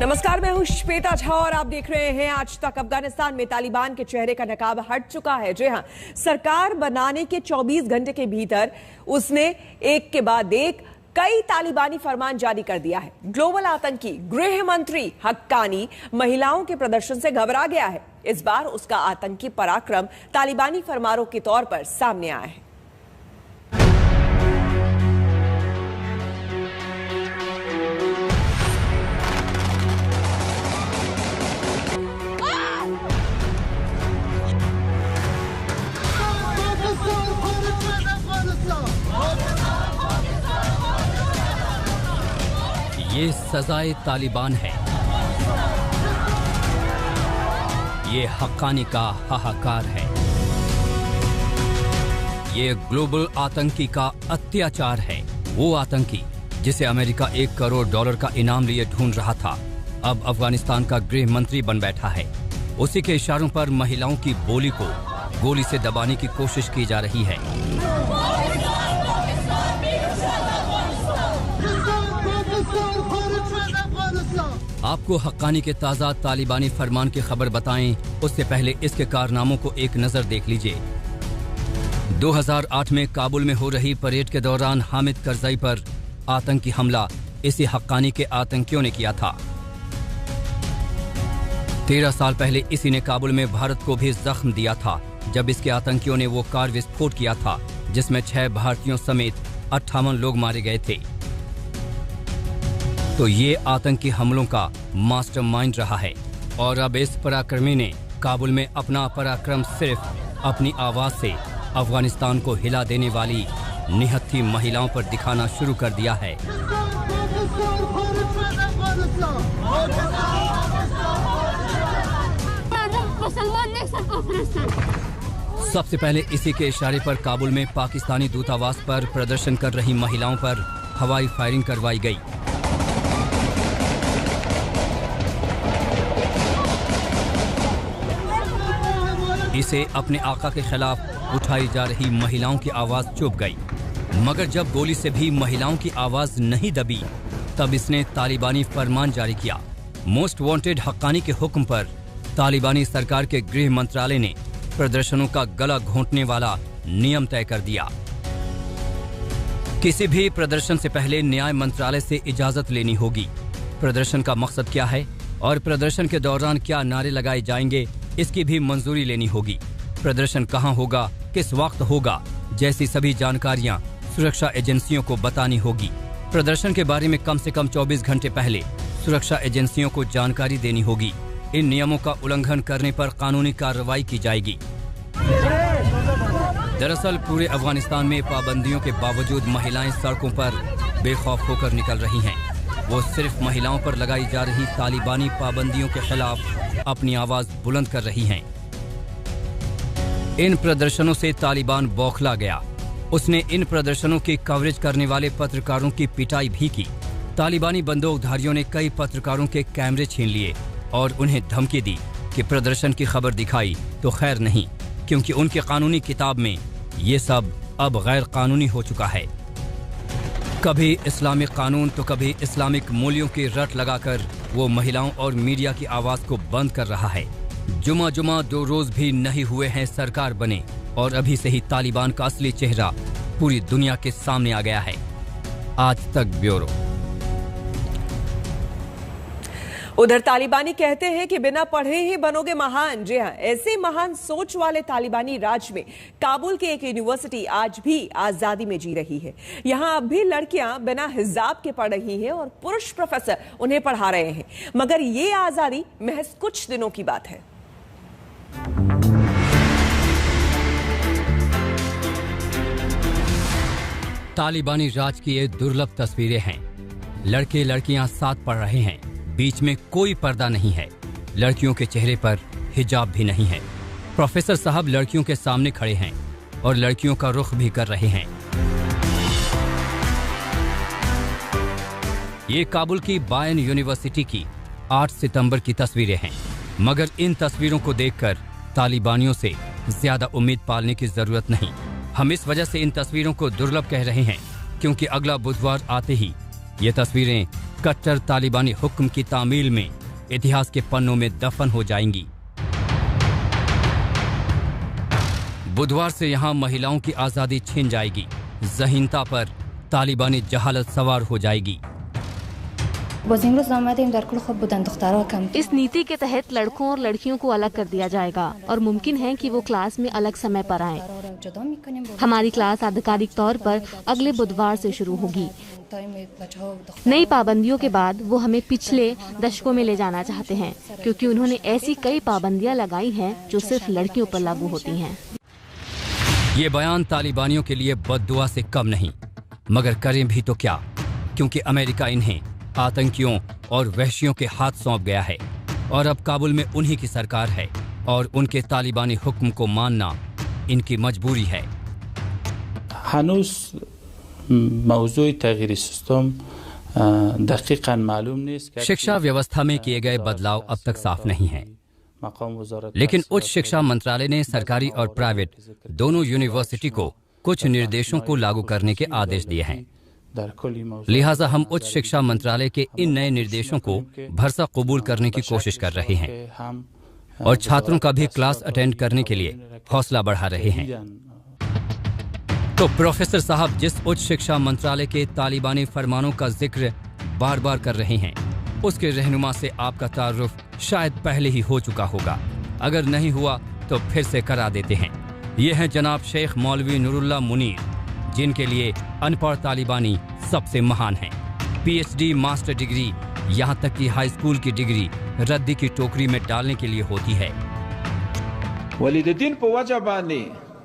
नमस्कार, मैं हूं श्वेता झा और आप देख रहे हैं आज तक। अफगानिस्तान में तालिबान के चेहरे का नकाब हट चुका है। जी हां, सरकार बनाने के 24 घंटे के भीतर उसने एक के बाद एक कई तालिबानी फरमान जारी कर दिया है। ग्लोबल आतंकी गृह मंत्री हक्कानी महिलाओं के प्रदर्शन से घबरा गया है। इस बार उसका आतंकी पराक्रम तालिबानी फरमानों के तौर पर सामने आया है। ये सजाए तालिबान है, ये हक्कानी का हाहाकार है, ये ग्लोबल आतंकी का अत्याचार है। वो आतंकी जिसे अमेरिका $1 करोड़ का इनाम लिए ढूंढ रहा था, अब अफगानिस्तान का गृह मंत्री बन बैठा है। उसी के इशारों पर महिलाओं की बोली को गोली से दबाने की कोशिश की जा रही है। आपको हक्कानी के ताज़ा तालिबानी फरमान की खबर बताएं, उससे पहले इसके कारनामों को एक नजर देख लीजिए। 2008 में काबुल में हो रही परेड के दौरान हामिद करज़ई पर आतंकी हमला इसी हक्कानी के आतंकियों ने किया था। 13 साल पहले इसी ने काबुल में भारत को भी जख्म दिया था, जब इसके आतंकियों ने वो कार विस्फोट किया था जिसमें 6 भारतीयों समेत 58 लोग मारे गए थे। तो ये आतंकी हमलों का मास्टरमाइंड रहा है और अब इस पराक्रमी ने काबुल में अपना पराक्रम सिर्फ अपनी आवाज से अफगानिस्तान को हिला देने वाली निहत्थी महिलाओं पर दिखाना शुरू कर दिया है। सबसे पहले इसी के इशारे पर काबुल में पाकिस्तानी दूतावास पर प्रदर्शन कर रही महिलाओं पर हवाई फायरिंग करवाई गई। इसे अपने आका के खिलाफ उठाई जा रही महिलाओं की आवाज चुप गई, मगर जब गोली से भी महिलाओं की आवाज नहीं दबी, तब इसने तालिबानी फरमान जारी किया। मोस्ट वांटेड हक्कानी के हुक्म पर तालिबानी सरकार के गृह मंत्रालय ने प्रदर्शनों का गला घोंटने वाला नियम तय कर दिया। किसी भी प्रदर्शन से पहले न्याय मंत्रालय से इजाजत लेनी होगी। प्रदर्शन का मकसद क्या है और प्रदर्शन के दौरान क्या नारे लगाए जाएंगे, इसकी भी मंजूरी लेनी होगी। प्रदर्शन कहां होगा, किस वक्त होगा, जैसी सभी जानकारियां सुरक्षा एजेंसियों को बतानी होगी। प्रदर्शन के बारे में कम से कम 24 घंटे पहले सुरक्षा एजेंसियों को जानकारी देनी होगी। इन नियमों का उल्लंघन करने पर कानूनी कार्रवाई की जाएगी। दरअसल पूरे अफगानिस्तान में पाबंदियों के बावजूद महिलाएं सड़कों पर बेखौफ होकर निकल रही हैं। वो सिर्फ महिलाओं पर लगाई जा रही तालिबानी पाबंदियों के खिलाफ अपनी आवाज बुलंद कर रही हैं। इन प्रदर्शनों से तालिबान बौखला गया। उसने इन प्रदर्शनों की कवरेज करने वाले पत्रकारों की पिटाई भी की। तालिबानी बंदूकधारियों ने कई पत्रकारों के कैमरे छीन लिए और उन्हें धमकी दी कि प्रदर्शन की खबर दिखाई तो खैर नहीं, क्योंकि उनके कानूनी किताब में ये सब अब गैर कानूनी हो चुका है। कभी इस्लामिक कानून तो कभी इस्लामिक मूल्यों की रट लगाकर वो महिलाओं और मीडिया की आवाज को बंद कर रहा है। जुमा 2 रोज भी नहीं हुए हैं सरकार बने और अभी से ही तालिबान का असली चेहरा पूरी दुनिया के सामने आ गया है। आज तक ब्यूरो। उधर तालिबानी कहते हैं कि बिना पढ़े ही बनोगे महान। जी हां, ऐसे महान सोच वाले तालिबानी राज में काबुल की एक यूनिवर्सिटी आज भी आजादी में जी रही है। यहां अब भी लड़कियां बिना हिजाब के पढ़ रही हैं और पुरुष प्रोफेसर उन्हें पढ़ा रहे हैं, मगर ये आजादी महज कुछ दिनों की बात है। तालिबानी राज की ये दुर्लभ तस्वीरें हैं। लड़के लड़कियां साथ पढ़ रहे हैं, बीच में कोई पर्दा नहीं है, लड़कियों के चेहरे पर हिजाब भी नहीं है। प्रोफेसर साहब लड़कियों के सामने खड़े हैं और लड़कियों का रुख भी कर रहे हैं। ये काबुल की बायन यूनिवर्सिटी की 8 सितंबर की तस्वीरें हैं, मगर इन तस्वीरों को देखकर तालिबानियों से ज्यादा उम्मीद पालने की जरूरत नहीं। हम इस वजह से इन तस्वीरों को दुर्लभ कह रहे हैं क्योंकि अगला बुधवार आते ही ये तस्वीरें कट्टर तालिबानी हुक्म की तामील में इतिहास के पन्नों में दफन हो जाएंगी। बुधवार से यहां महिलाओं की आजादी छिन जाएगी। ज़हीनता पर तालिबानी जहालत सवार हो जाएगी। इस नीति के तहत लड़कों और लड़कियों को अलग कर दिया जाएगा और मुमकिन है कि वो क्लास में अलग समय पर आएं। हमारी क्लास आधिकारिक तौर पर अगले बुधवार से शुरू होगी। नई पाबंदियों के बाद वो हमें पिछले दशकों में ले जाना चाहते हैं, क्योंकि उन्होंने ऐसी कई पाबंदियां लगाई हैं जो सिर्फ लड़कियों पर लागू होती हैं। ये बयान तालिबानियों के लिए बद्दुआ से कम नहीं, मगर करें भी तो क्या, क्योंकि अमेरिका इन्हें आतंकियों और वहशियों के हाथ सौंप गया है और अब काबुल में उन्हीं की सरकार है और उनके तालिबानी हुक्म को मानना इनकी मजबूरी है। शिक्षा व्यवस्था में किए गए बदलाव अब तक साफ नहीं है, लेकिन उच्च शिक्षा मंत्रालय ने सरकारी और प्राइवेट दोनों यूनिवर्सिटी को कुछ निर्देशों को लागू करने के आदेश दिए हैं। लिहाजा हम उच्च शिक्षा मंत्रालय के इन नए निर्देशों को भरसा कबूल करने की कोशिश कर रहे हैं और छात्रों का भी क्लास अटेंड करने के लिए हौसला बढ़ा रहे हैं। तो प्रोफेसर साहब जिस उच्च शिक्षा मंत्रालय के तालिबानी फरमानों का जिक्र बार बार कर रहे हैं, उसके रहनुमा से आपका तारुफ शायद पहले ही हो चुका होगा। अगर नहीं हुआ तो फिर से करा देते हैं। ये हैं जनाब शेख मौलवी नूरुल्लाह मुनीर, जिनके लिए अनपढ़ तालिबानी सबसे महान है। पीएचडी, मास्टर डिग्री, यहाँ तक कि हाई स्कूल की डिग्री रद्दी की टोकरी में डालने के लिए होती है। वलिदीन पे वजह बानी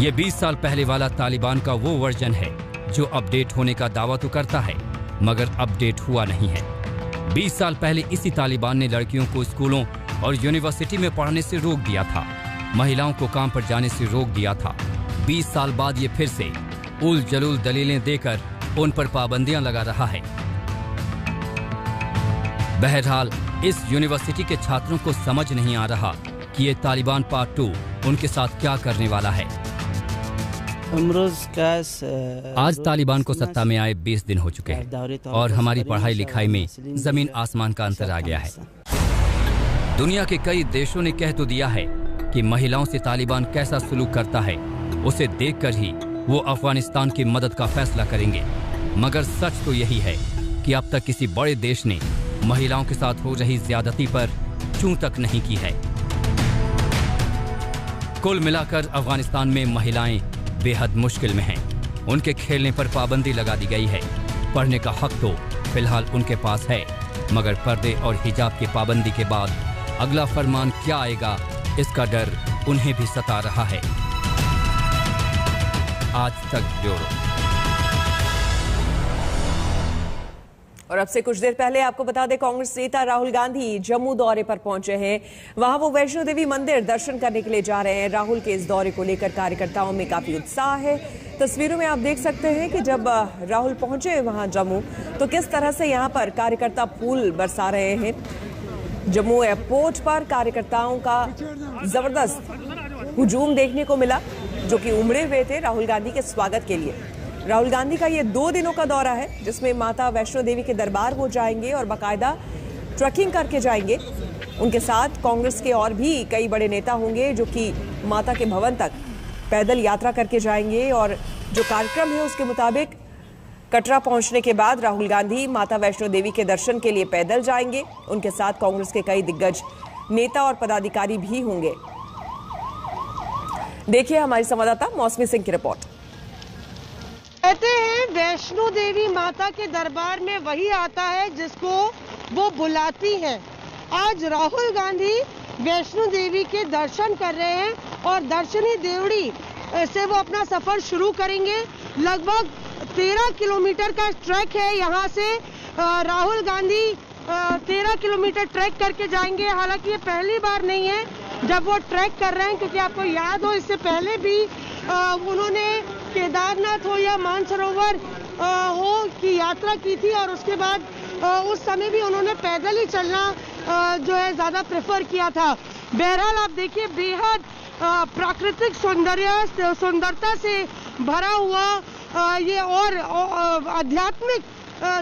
ये 20 साल पहले वाला तालिबान का वो वर्जन है जो अपडेट होने का दावा तो करता है मगर अपडेट हुआ नहीं है। 20 साल पहले इसी तालिबान ने लड़कियों को स्कूलों और यूनिवर्सिटी में पढ़ने से रोक दिया था, महिलाओं को काम पर जाने से रोक दिया था। 20 साल बाद ये फिर से उल जलूल दलीलें देकर उन पर पाबंदियां लगा रहा है। बहरहाल इस यूनिवर्सिटी के छात्रों को समझ नहीं आ रहा कि ये तालिबान पार्ट 2 उनके साथ क्या करने वाला है। आज तालिबान को सत्ता में आए 20 दिन हो चुके हैं और हमारी पढ़ाई लिखाई में जमीन आसमान का अंतर आ गया है। दुनिया के कई देशों ने कह तो दिया है कि महिलाओं से तालिबान कैसा सलूक करता है उसे देखकर ही वो अफगानिस्तान की मदद का फैसला करेंगे, मगर सच तो यही है कि अब तक किसी बड़े देश ने महिलाओं के साथ हो रही ज्यादती पर चूं तक नहीं की है। कुल मिलाकर अफगानिस्तान में महिलाएं बेहद मुश्किल में हैं। उनके खेलने पर पाबंदी लगा दी गई है। पढ़ने का हक तो फिलहाल उनके पास है, मगर पर्दे और हिजाब की पाबंदी के बाद अगला फरमान क्या आएगा इसका डर उन्हें भी सता रहा है। आज तक ब्यूरो। और अब से कुछ देर पहले आपको बता दें, कांग्रेस नेता राहुल गांधी जम्मू दौरे पर पहुंचे हैं। वहां वो वैष्णो देवी मंदिर दर्शन करने के लिए जा रहे हैं। राहुल के इस दौरे को लेकर कार्यकर्ताओं में काफी उत्साह है। तस्वीरों में आप देख सकते हैं कि जब राहुल पहुंचे वहां जम्मू, तो किस तरह से यहां पर कार्यकर्ता फूल बरसा रहे हैं। जम्मू एयरपोर्ट पर कार्यकर्ताओं का जबरदस्त हुजूम देखने को मिला, जो कि उमड़े हुए थे राहुल गांधी के स्वागत के लिए। राहुल गांधी का ये 2 दिनों का दौरा है, जिसमें माता वैष्णो देवी के दरबार वो जाएंगे और बाकायदा ट्रैकिंग करके जाएंगे। उनके साथ कांग्रेस के और भी कई बड़े नेता होंगे जो कि माता के भवन तक पैदल यात्रा करके जाएंगे। और जो कार्यक्रम है उसके मुताबिक कटरा पहुंचने के बाद राहुल गांधी माता वैष्णो देवी के दर्शन के लिए पैदल जाएंगे। उनके साथ कांग्रेस के कई दिग्गज नेता और पदाधिकारी भी होंगे। देखिए हमारी संवाददाता मौसमी सिंह की रिपोर्ट। कहते हैं वैष्णो देवी माता के दरबार में वही आता है जिसको वो बुलाती है। आज राहुल गांधी वैष्णो देवी के दर्शन कर रहे हैं और दर्शनी देवड़ी से वो अपना सफर शुरू करेंगे। लगभग 13 किलोमीटर का ट्रैक है। यहाँ से राहुल गांधी 13 किलोमीटर ट्रैक करके जाएंगे। हालांकि ये पहली बार नहीं है जब वो ट्रैक कर रहे हैं, क्योंकि आपको याद हो इससे पहले भी उन्होंने केदारनाथ हो या मानसरोवर हो की यात्रा की थी, और उसके बाद उस समय भी उन्होंने पैदल ही चलना जो है ज़्यादा प्रेफर किया था। बहरहाल आप देखिए, बेहद प्राकृतिक सुंदरता से भरा हुआ ये और आध्यात्मिक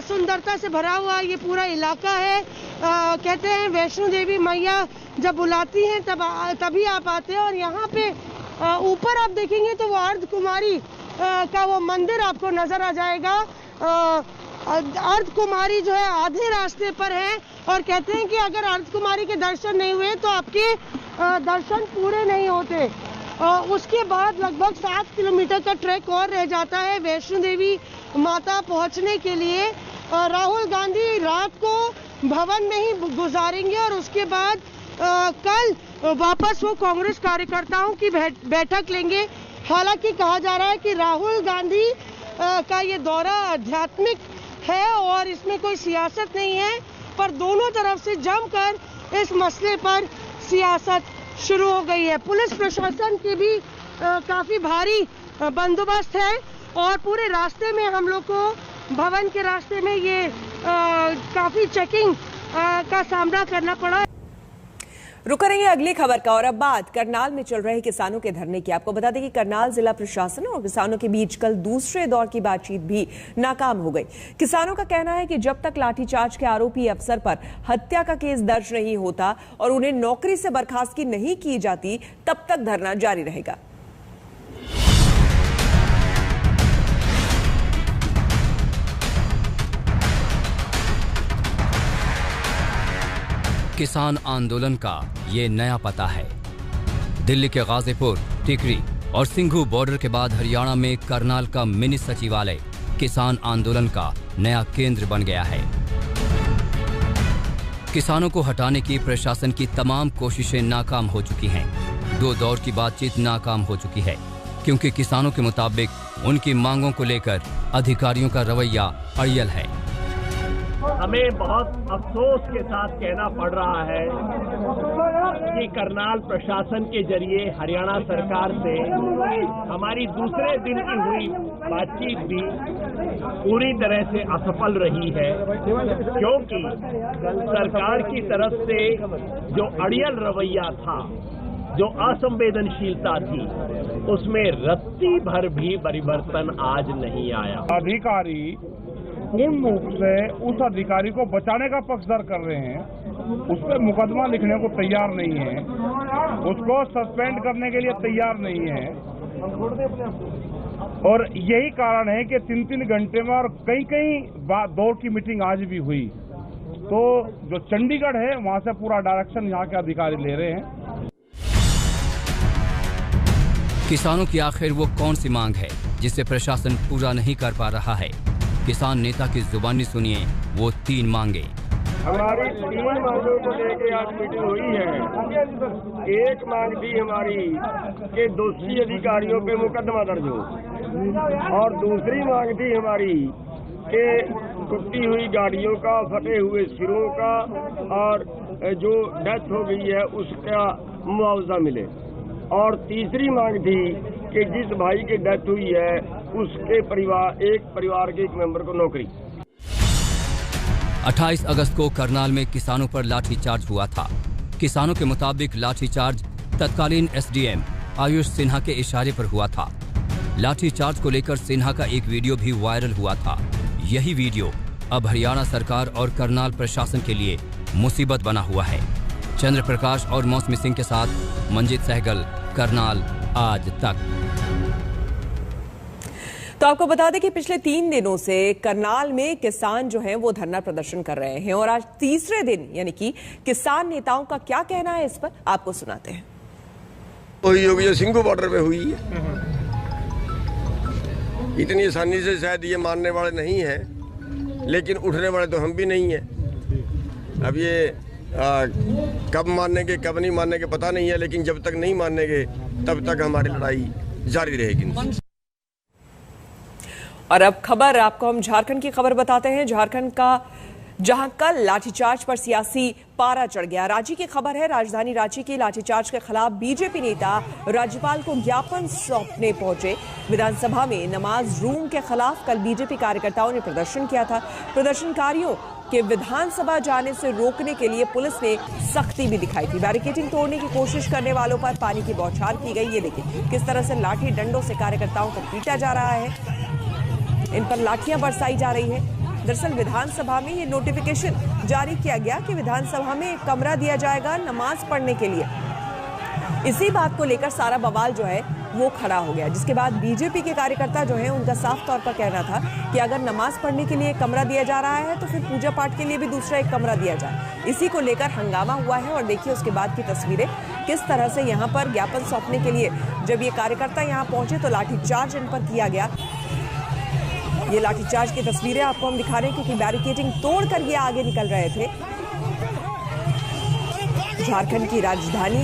सुंदरता से भरा हुआ ये पूरा इलाका है। कहते हैं वैष्णो देवी मैया जब बुलाती हैं तभी आप आते हैं। और यहाँ पे ऊपर आप देखेंगे तो वो अर्धकुमारी का वो मंदिर आपको नजर आ जाएगा। अर्धकुमारी जो है आधे रास्ते पर है, और कहते हैं कि अगर अर्धकुमारी के दर्शन नहीं हुए तो आपके दर्शन पूरे नहीं होते। उसके बाद लगभग 7 किलोमीटर का ट्रैक और रह जाता है वैष्णो देवी माता पहुंचने के लिए। राहुल गांधी रात को भवन में ही गुजारेंगे और उसके बाद कल वापस वो कांग्रेस कार्यकर्ताओं की बैठक लेंगे। हालांकि कहा जा रहा है कि राहुल गांधी का ये दौरा आध्यात्मिक है और इसमें कोई सियासत नहीं है, पर दोनों तरफ से जमकर इस मसले पर सियासत शुरू हो गई है। पुलिस प्रशासन की भी काफी भारी बंदोबस्त है और पूरे रास्ते में हम लोग को भवन के रास्ते में ये काफी चेकिंग का सामना करना पड़ा। रुक करेंगे अगली खबर का, और अब बात करनाल में चल रहे किसानों के धरने की। आपको बता दें कि करनाल जिला प्रशासन और किसानों के बीच कल दूसरे दौर की बातचीत भी नाकाम हो गई। किसानों का कहना है कि जब तक लाठीचार्ज के आरोपी अफसर पर हत्या का केस दर्ज नहीं होता और उन्हें नौकरी से बर्खास्तगी नहीं की जाती, तब तक धरना जारी रहेगा। किसान आंदोलन का ये नया पता है। दिल्ली के गाजीपुर, टिकरी और सिंघू बॉर्डर के बाद हरियाणा में करनाल का मिनी सचिवालय किसान आंदोलन का नया केंद्र बन गया है। किसानों को हटाने की प्रशासन की तमाम कोशिशें नाकाम हो चुकी हैं। 2 दौर की बातचीत नाकाम हो चुकी है, क्योंकि किसानों के मुताबिक उनकी मांगों को लेकर अधिकारियों का रवैया अड़ियल है। हमें बहुत अफसोस के साथ कहना पड़ रहा है कि करनाल प्रशासन के जरिए हरियाणा सरकार से हमारी दूसरे दिन की हुई बातचीत भी पूरी तरह से असफल रही है, क्योंकि सरकार की तरफ से जो अड़ियल रवैया था, जो असंवेदनशीलता थी, उसमें रत्ती भर भी परिवर्तन आज नहीं आया। अधिकारी पूर्ण रूप से उस अधिकारी को बचाने का पक्षधर कर रहे हैं, उस पर मुकदमा लिखने को तैयार नहीं है, उसको सस्पेंड करने के लिए तैयार नहीं है। और यही कारण है कि 3-3 घंटे में और कई दौर की मीटिंग आज भी हुई। तो जो चंडीगढ़ है वहां से पूरा डायरेक्शन यहाँ के अधिकारी ले रहे हैं। किसानों की आखिर वो कौन सी मांग है जिसे प्रशासन पूरा नहीं कर पा रहा है? किसान नेता की जुबानी सुनिए वो 3 मांगे। हमारी 3 मांगों को लेकर आज मीटिंग हुई है। एक मांग थी हमारी कि दोषी अधिकारियों पे मुकदमा दर्ज हो, और दूसरी मांग थी हमारी कि टूटी हुई गाड़ियों का, फटे हुए सिरों का और जो डेथ हो गई है उसका मुआवजा मिले, और तीसरी मांग थी कि जिस भाई की डेथ हुई है उसके एक परिवार के एक मेंबर को नौकरी। 28 अगस्त को करनाल में किसानों पर लाठीचार्ज हुआ था। किसानों के मुताबिक लाठीचार्ज तत्कालीन एसडीएम आयुष सिन्हा के इशारे पर हुआ था। लाठीचार्ज को लेकर सिन्हा का एक वीडियो भी वायरल हुआ था। यही वीडियो अब हरियाणा सरकार और करनाल प्रशासन के लिए मुसीबत बना हुआ है। चंद्र प्रकाश और मौसमी सिंह के साथ मंजीत सहगल, करनाल आज तक। तो आपको बता दें कि पिछले 3 दिनों से करनाल में किसान जो हैं वो धरना प्रदर्शन कर रहे हैं, और आज तीसरे दिन यानी कि किसान नेताओं का क्या कहना है इस पर आपको सुनाते हैं। वही होगी जो सिंघू बॉर्डर पे हुई है। इतनी आसानी से शायद ये मानने वाले नहीं हैं, लेकिन उठने वाले तो हम भी नहीं हैं। अब ये कब मानेंगे कब नहीं मानेंगे पता नहीं है, लेकिन जब तक नहीं मानेंगे तब तक हमारी लड़ाई जारी रहेगी। और अब खबर आपको हम झारखंड की खबर बताते हैं। झारखंड का जहां कल लाठीचार्ज पर सियासी पारा चढ़ गया। रांची की खबर है, राजधानी रांची के लाठीचार्ज के खिलाफ बीजेपी नेता राज्यपाल को ज्ञापन सौंपने पहुंचे। विधानसभा में नमाज रूम के खिलाफ कल बीजेपी कार्यकर्ताओं ने प्रदर्शन किया था। प्रदर्शनकारियों के विधानसभा जाने से रोकने के लिए पुलिस ने सख्ती भी दिखाई थी। बैरिकेडिंग तोड़ने की कोशिश करने वालों पर पानी की बौछार की गई। ये देखिए किस तरह से लाठी डंडों से कार्यकर्ताओं को पीटा जा रहा है, इन पर लाठियां बरसाई जा रही है। दरअसल विधानसभा में ये नोटिफिकेशन जारी किया गया कि विधानसभा में एक कमरा दिया जाएगा नमाज पढ़ने के लिए। इसी बात को लेकर सारा बवाल जो है वो खड़ा हो गया, जिसके बाद बीजेपी के कार्यकर्ता जो हैं उनका साफ तौर पर कहना था कि अगर नमाज पढ़ने के लिए एक कमरा दिया जा रहा है तो फिर पूजा पाठ के लिए भी दूसरा एक कमरा दिया जाए। इसी को लेकर हंगामा हुआ है और देखिए उसके बाद की तस्वीरें किस तरह से यहाँ पर ज्ञापन सौंपने के लिए जब ये कार्यकर्ता यहाँ पहुंचे तो लाठीचार्ज इन पर किया गया। ये लाठीचार्ज की तस्वीरें आपको हम दिखा रहे हैं क्योंकि बैरिकेडिंग तोड़कर ये आगे निकल रहे थे। झारखंड की राजधानी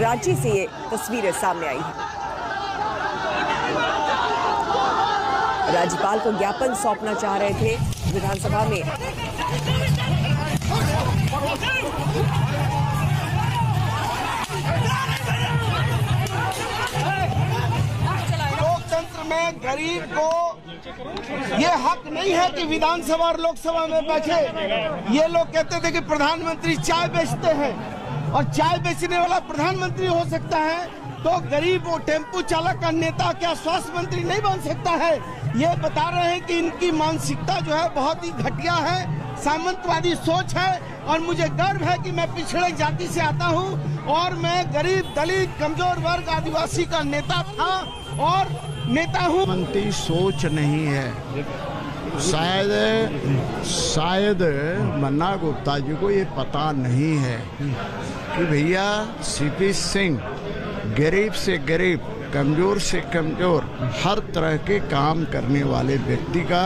रांची से ये तस्वीरें सामने आई हैं। राज्यपाल को ज्ञापन सौंपना चाह रहे थे विधानसभा में। लोकतंत्र में गरीब को ये हक नहीं है कि विधानसभा और लोकसभा में बैठे। ये लोग कहते थे कि प्रधानमंत्री चाय बेचते हैं और चाय बेचने वाला प्रधानमंत्री हो सकता है, तो गरीब वो टेम्पो चालक का नेता क्या स्वास्थ्य मंत्री नहीं बन सकता है। ये बता रहे हैं कि इनकी मानसिकता जो है बहुत ही घटिया है, सामंतवादी सोच है। और मुझे गर्व है कि मैं पिछड़े जाति से आता हूँ और मैं गरीब दलित कमजोर वर्ग आदिवासी का नेता था और नेता हूँ। मंत्री सोच नहीं है। शायद मन्ना गुप्ता जी को ये पता नहीं है कि भैया सीपी सिंह गरीब से गरीब, कमजोर से कमजोर, हर तरह के काम करने वाले व्यक्ति का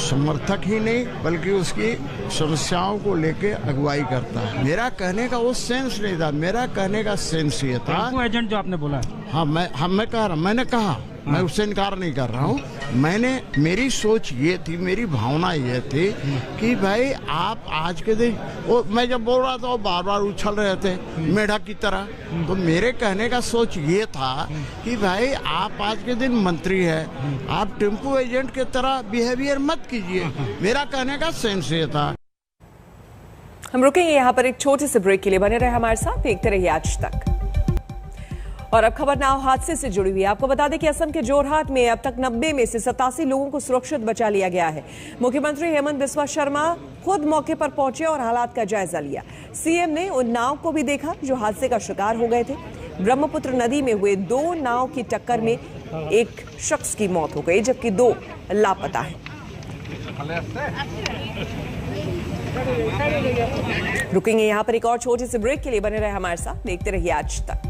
समर्थक ही नहीं बल्कि उसकी समस्याओं को लेके अगुवाई करता है। मेरा कहने का वो सेंस नहीं था, मेरा कहने का सेंस ये था। एजेंट जो आपने बोला, मैंने कहा मैं उससे इनकार नहीं कर रहा हूँ। मेरी सोच ये थी, मेरी भावना ये थी कि भाई आप आज के दिन मैं जब बोल रहा था वो बार बार उछल रहे थे मेढक की तरह। तो मेरे कहने का सोच ये था कि भाई आप आज के दिन मंत्री है, आप टेम्पो एजेंट की तरह बिहेवियर मत कीजिए। मेरा कहने का सेंस ये था। हम रुकेंगे यहाँ पर एक छोटे से ब्रेक के लिए। बने रहे हमारे साथ, देखते रहिए आज तक। और अब खबर नाव हादसे से जुड़ी हुई है। आपको बता दें कि असम के जोरहाट में अब तक 90 में से 87 लोगों को सुरक्षित बचा लिया गया है। मुख्यमंत्री हेमंत बिस्वा शर्मा खुद मौके पर पहुंचे और हालात का जायजा लिया। सीएम ने उन नाव को भी देखा जो हादसे का शिकार हो गए थे। ब्रह्मपुत्र नदी में हुए 2 नाव की टक्कर में एक शख्स की मौत हो गई जबकि 2 लापता हैं। रुकेंगे यहाँ पर एक और छोटे से ब्रेक के लिए। बने रहे हमारे साथ, देखते रहिए आज तक।